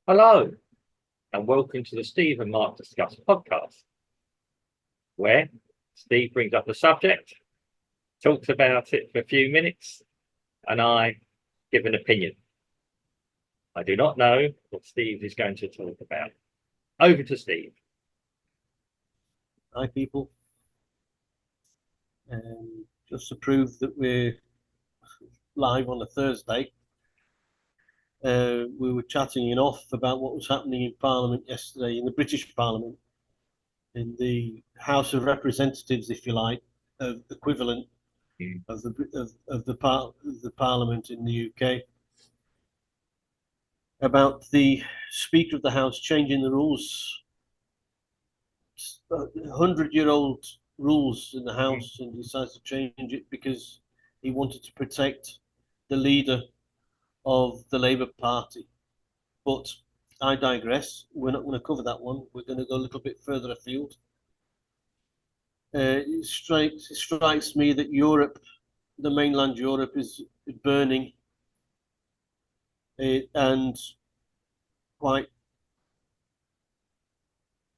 Hello, and welcome to the Steve and Mark Discuss podcast, where Steve brings up the subject, talks about it for a few minutes, and I give an opinion. I do not know what Steve is going to talk about. Over to Steve. Hi, people. Just to prove that we're live on a Thursday, we were chatting in off about what was happening in Parliament yesterday, in the British Parliament, in the House of Representatives, if you like, equivalent of the Parliament in the UK, about the Speaker of the House changing the rules, 100-year-old rules in the House, and decides to change it because he wanted to protect the leader of the Labour Party. But I digress. We're not going to cover that one. We're going to go a little bit further afield. It strikes me that Europe, the mainland Europe, is burning, and quite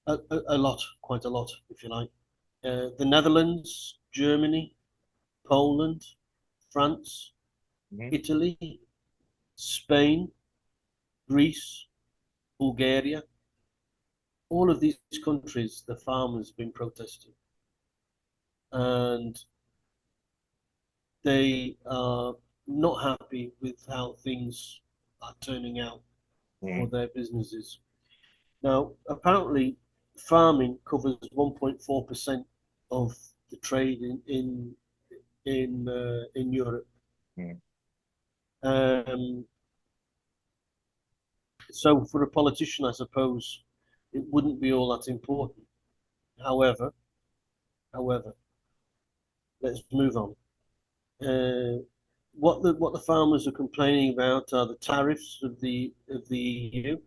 quite a lot, if you like. The Netherlands, Germany, Poland, France, Italy, Spain, Greece, Bulgaria, all of these countries, the farmers have been protesting. And they are not happy with how things are turning out for their businesses. Now, apparently, farming covers 1.4% of the trade in Europe. So for a politician, I suppose it wouldn't be all that important. However, let's move on. What the farmers are complaining about are the tariffs of the EU,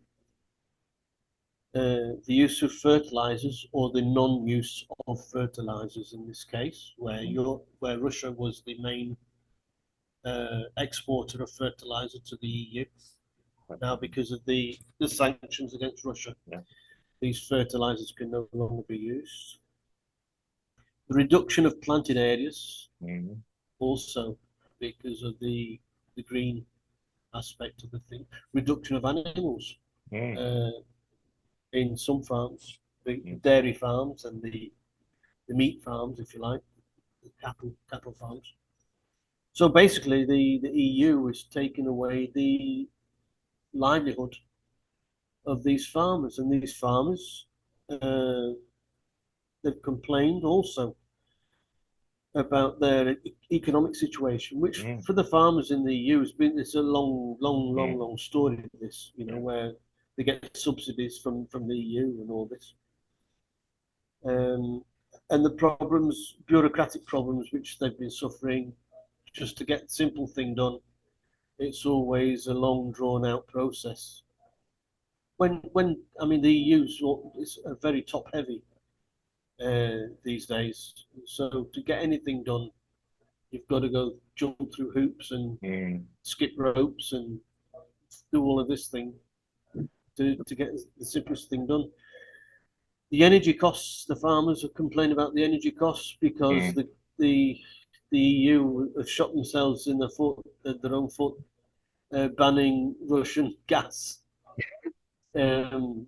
the use of fertilizers, or the non-use of fertilizers in this case, where Russia was the main exporter of fertilizer to the EU. Now, because of the sanctions against Russia, these fertilizers can no longer be used. The reduction of planted areas, also because of the green aspect of the thing. Reduction of animals in some farms, the dairy farms and the meat farms, if you like, the cattle farms. So basically, the EU is taking away the livelihood of these farmers, and these farmers they've complained also about their economic situation, which for the farmers in the EU has been, it's a long story, this, where they get subsidies from the EU and all this. And the bureaucratic problems which they've been suffering just to get the simple thing done, it's always a long drawn out process. When I mean, the EU is a very top heavy these days. So to get anything done, you've got to go jump through hoops and skip ropes and do all of this thing to get the simplest thing done. The energy costs, the farmers are complaining about the energy costs because the EU have shot themselves in their own foot, banning Russian gas. The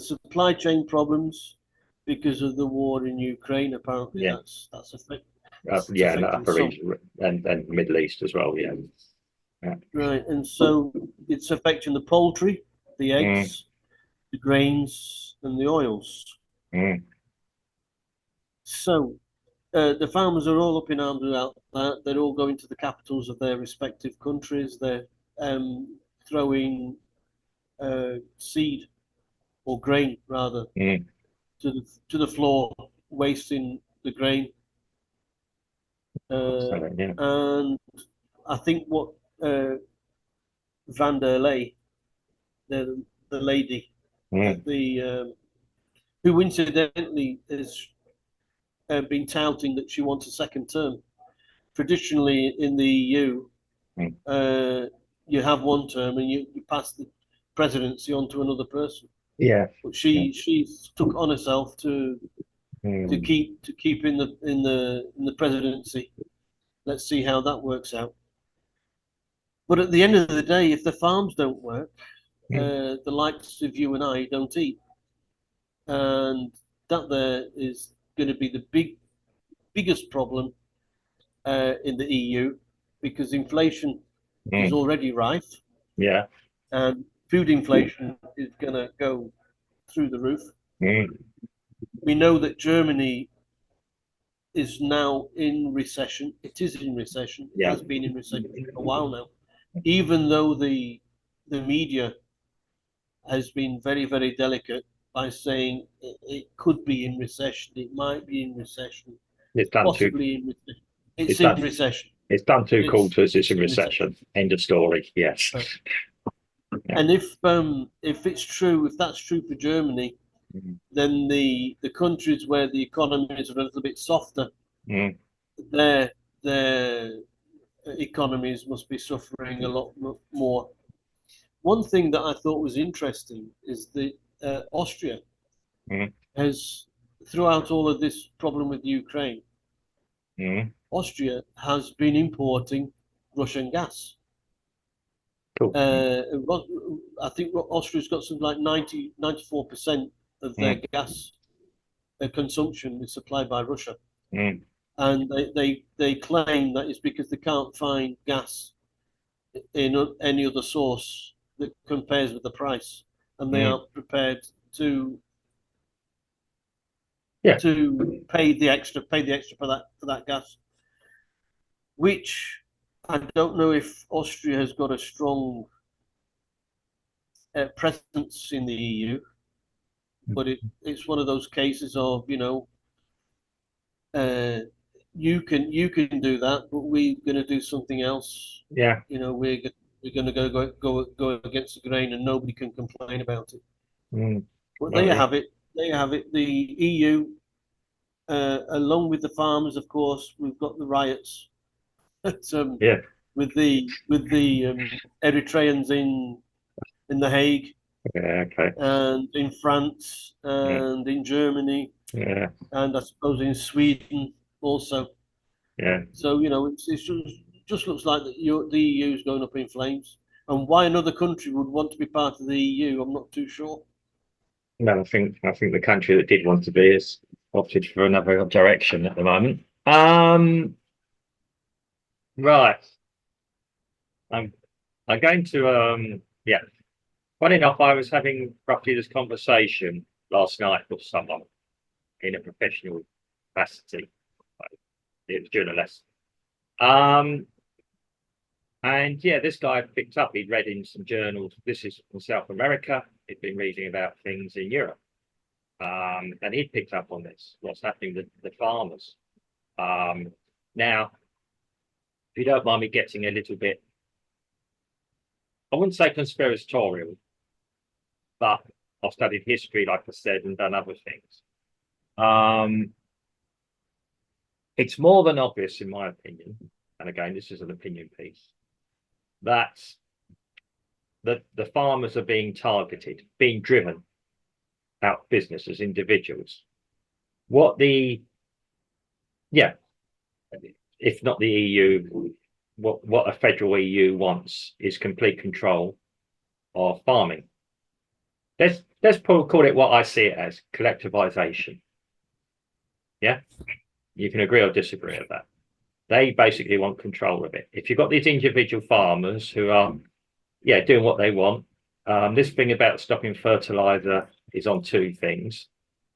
supply chain problems because of the war in Ukraine. Apparently, that's affecting. Upper region and Middle East as well. Right, and so it's affecting the poultry, the eggs, the grains, and the oils. So the farmers are all up in arms about that. They're all going to the capitals of their respective countries. They're throwing seed or grain rather to the floor, wasting the grain. And I think what van der Leyen, the lady, who incidentally has been touting that she wants a second term. Traditionally in the EU, you have one term and you pass the presidency on to another person. Yeah. But she took on herself to Mm. keep in the presidency. Let's see how that works out. But at the end of the day, if the farms don't work, the likes of you and I don't eat, and that there is going to be the biggest problem in the EU because inflation is Mm. already rife, Yeah. and food inflation is going to go through the roof. Mm. We know that Germany is now in recession. It is in recession. It Yeah. has been in recession for a while now, even though the media has been very, very delicate by saying it could be in recession, it might be in recession, It's done two. possibly in recession. It's It's in done. recession. It's done two quarters. It's in In recession. recession. End of story. Yes. Right. Yeah. And if it's true, if that's true for Germany, Mm. then the countries where the economies are a little bit softer, Mm. their economies must be suffering a lot more. One thing that I thought was interesting is that Austria Mm. has, throughout all of this problem with Ukraine, Mm. Austria has been importing Russian gas. Cool. I think Austria's got something like 94% of their Mm. gas consumption is supplied by Russia. Mm. And they claim that it's because they can't find gas in any other source that compares with the price, and they Mm. aren't prepared to Yeah. pay the extra for that gas. Which I don't know if Austria has got a strong presence in the EU, but it's one of those cases of uh, you can do that, but we're going to do something else. Yeah. We're going to go against the grain, and nobody can complain about it. Mm. But there Well, you yeah. have it. There you have it. The EU, along with the farmers, of course, we've got the riots Yeah. with the Eritreans in The Hague Yeah. Okay. and in France Yeah. and in Germany Yeah. and I suppose in Sweden also. Yeah. So it's just looks like the EU is going up in flames. And why another country would want to be part of the EU, I'm not too sure. No, I think the country that did want to be has opted for another direction at the moment. Right. I'm I'm going to yeah. Funny enough, I was having roughly this conversation last night with someone in a professional capacity. It was during a lesson. And yeah, this guy picked up, he'd read in some journals. This is from South America. He'd been reading about things in Europe. And he'd picked up on this, what's happening with the farmers. Now, if you don't mind me getting a little bit, I wouldn't say conspiratorial, but I've studied history, like I said, and done other things. It's more than obvious, in my opinion, and again, this is an opinion piece, that the farmers are being targeted, being driven out of business as individuals. If not the EU, what a federal EU wants is complete control of farming. Let's call it what I see it as, collectivization. Yeah, you can agree or disagree with that. They basically want control of it. If you've got these individual farmers who are, doing what they want, this thing about stopping fertilizer is on two things.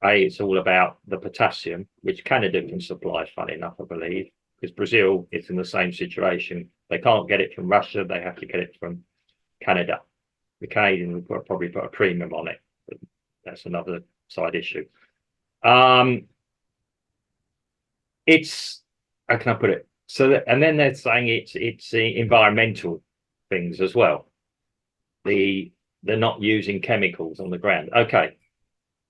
It's all about the potassium, which Canada can supply, funny enough, I believe, because Brazil is in the same situation. They can't get it from Russia. They have to get it from Canada. The Canadian will probably put a premium on it, but that's another side issue. It's, how can I put it? And then they're saying it's the environmental things as well. They're not using chemicals on the ground. Okay,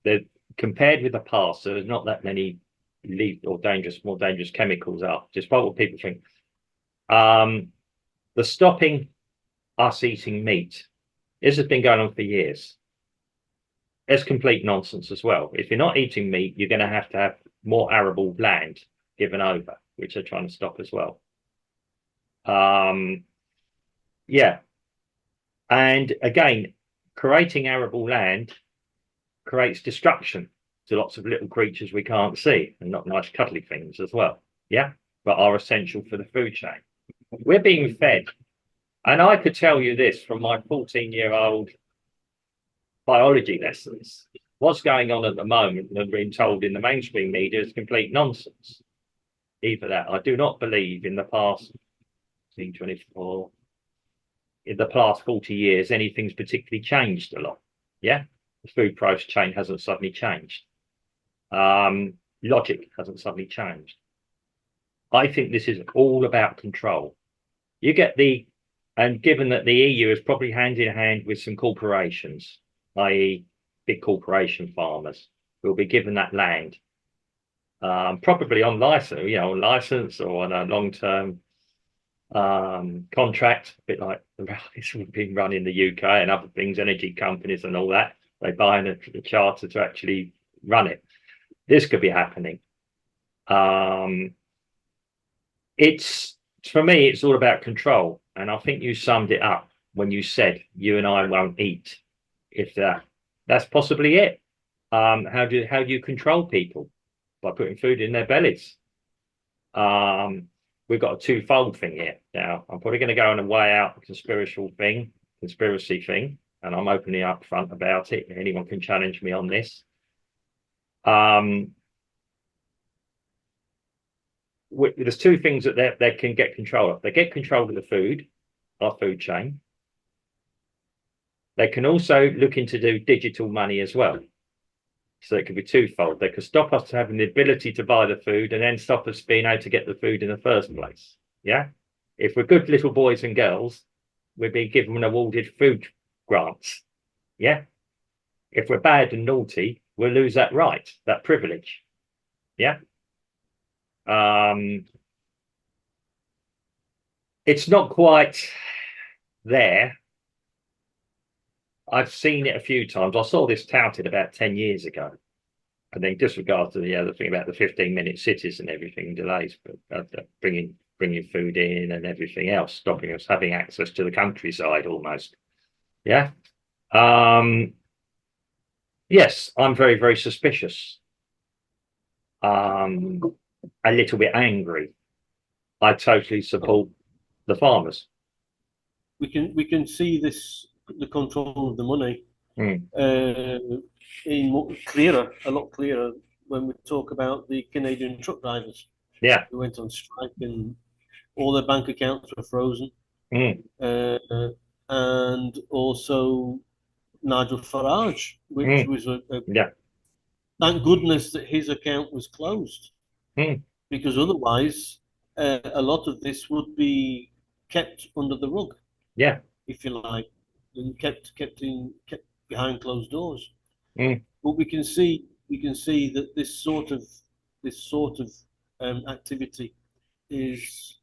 they're compared with the past, so there's not that many lethal or more dangerous chemicals out, despite what people think. The stopping us eating meat. This has been going on for years. It's complete nonsense as well. If you're not eating meat, you're going to have more arable land given over, which they're trying to stop as well. Yeah. And again, creating arable land creates destruction to lots of little creatures we can't see, and not nice cuddly things as well. Yeah. But are essential for the food chain. We're being fed. And I could tell you this from my 14-year-old biology lessons. What's going on at the moment and being told in the mainstream media is complete nonsense. Either that, I do not believe in the past 24, in the past 40 years, anything's particularly changed a lot. Yeah, the food price chain hasn't suddenly changed. Logic hasn't suddenly changed. I think this is all about control. You get and given that the EU is probably hand in hand with some corporations, i.e. big corporation farmers, who will be given that land, probably on license or on a long-term contract, a bit like the rallies we've been run in the UK and other things, energy companies and all that. They buy a charter to actually run it. This could be happening. For me, it's all about control. And I think you summed it up when you said you and I won't eat. If that's possibly it. How do you control people? By putting food in their bellies. We've got a twofold thing here. Now, I'm probably going to go on and weigh out the conspiracy thing, and I'm openly up front about it. Anyone can challenge me on this. There's two things that they can get control of. They get control of the food, our food chain. They can also look into do digital money as well. So it could be twofold. They could stop us having the ability to buy the food and then stop us being able to get the food in the first place. Yeah. If we're good little boys and girls, we're being given awarded food grants. Yeah. If we're bad and naughty, we'll lose that right, that privilege. Yeah. It's not quite there. I've seen it a few times. I saw this touted about 10 years ago. And then disregard to the other thing about the 15-minute cities and everything, delays, but bringing food in and everything else, stopping us having access to the countryside almost. Yeah. Yes, I'm very, very suspicious. A little bit angry. I totally support the farmers. We can see this, the control of the money, a lot clearer when we talk about the Canadian truck drivers. Yeah, who went on strike and all their bank accounts were frozen. And also Nigel Farage, which was thank goodness that his account was closed, because otherwise a lot of this would be kept under the rug. Yeah, if you like, and kept behind closed doors. But we can see that this sort of activity is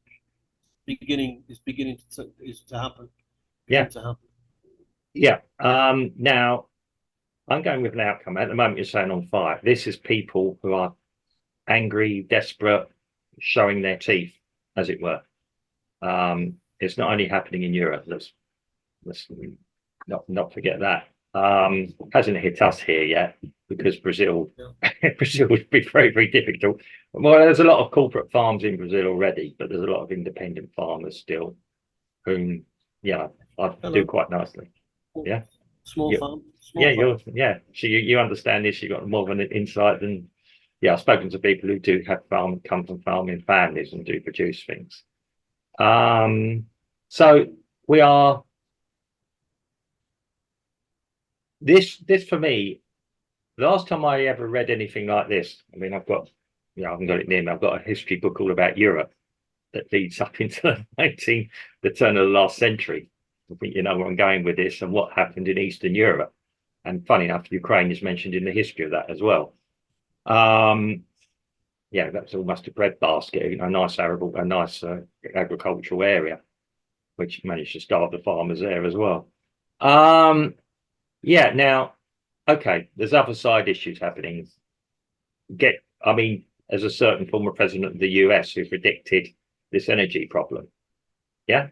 beginning to happen. Yeah. Now I'm going with an outcome. At the moment, you're saying on fire. This is people who are angry, desperate, showing their teeth, as it were. It's not only happening in Europe. Let's not forget that. Hasn't hit us here yet because Brazil would be very, very difficult. Well, there's a lot of corporate farms in Brazil already, but there's a lot of independent farmers still, whom I do quite nicely. Yeah, small farm. So you understand this. You've got more of an insight than I've spoken to people who do have come from farming families and do produce things. So we are. This for me, the last time I ever read anything like this, I mean, I haven't got it near me. I've got a history book all about Europe that leads up into the turn of the last century. I think you know where I'm going with this and what happened in Eastern Europe. And funny enough, Ukraine is mentioned in the history of that as well. That's almost a breadbasket, a nice agricultural area. which managed to starve the farmers there as well. Yeah, now, okay, there's other side issues happening. I mean, there's a certain former president of the US who predicted this energy problem. Yeah,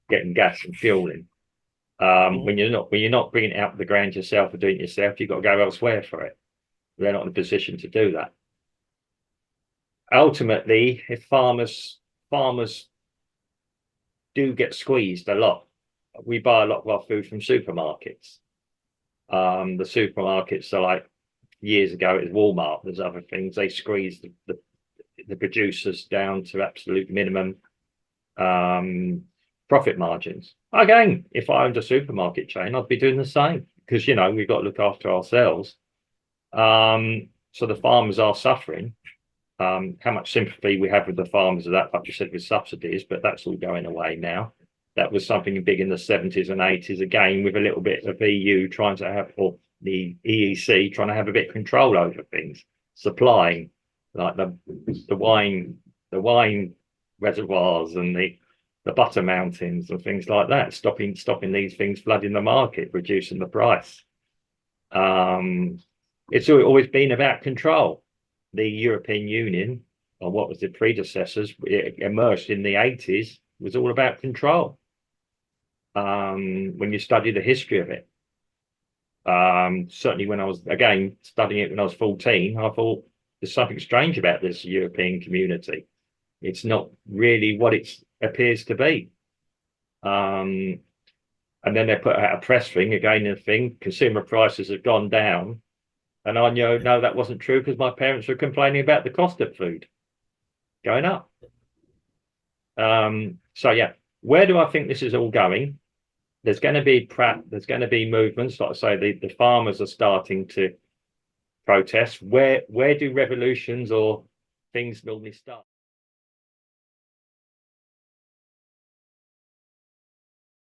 getting gas and fuel in. When you're not bringing it out of the ground yourself or doing it yourself, you've got to go elsewhere for it. They're not in a position to do that. Ultimately, if farmers do get squeezed a lot, we buy a lot of our food from supermarkets. The supermarkets are like, years ago it was Walmart, there's other things, they squeeze the producers down to absolute minimum profit margins. Again, if I owned a supermarket chain, I'd be doing the same, because we've got to look after ourselves. So the farmers are suffering. How much sympathy we have with the farmers of that, like you said, with subsidies, but that's all going away now. That was something big in the 70s and 80s, again, with a little bit of EU trying to have, or the EEC trying to have a bit of control over things, supplying like the wine reservoirs and the butter mountains and things like that, stopping these things flooding the market, reducing the price. It's always been about control. The European Union, or what was the predecessors, it emerged in the 80s, was all about control. When you study the history of it, certainly when I was, again, studying it when I was 14, I thought there's something strange about this European community. It's not really what it appears to be. And then they put out a press thing, again, a thing, consumer prices have gone down. And I know, no, that wasn't true, because my parents were complaining about the cost of food going up. So yeah, where do I think this is all going? There's going to be movements, like I say, the farmers are starting to protest. Where do revolutions or things normally start?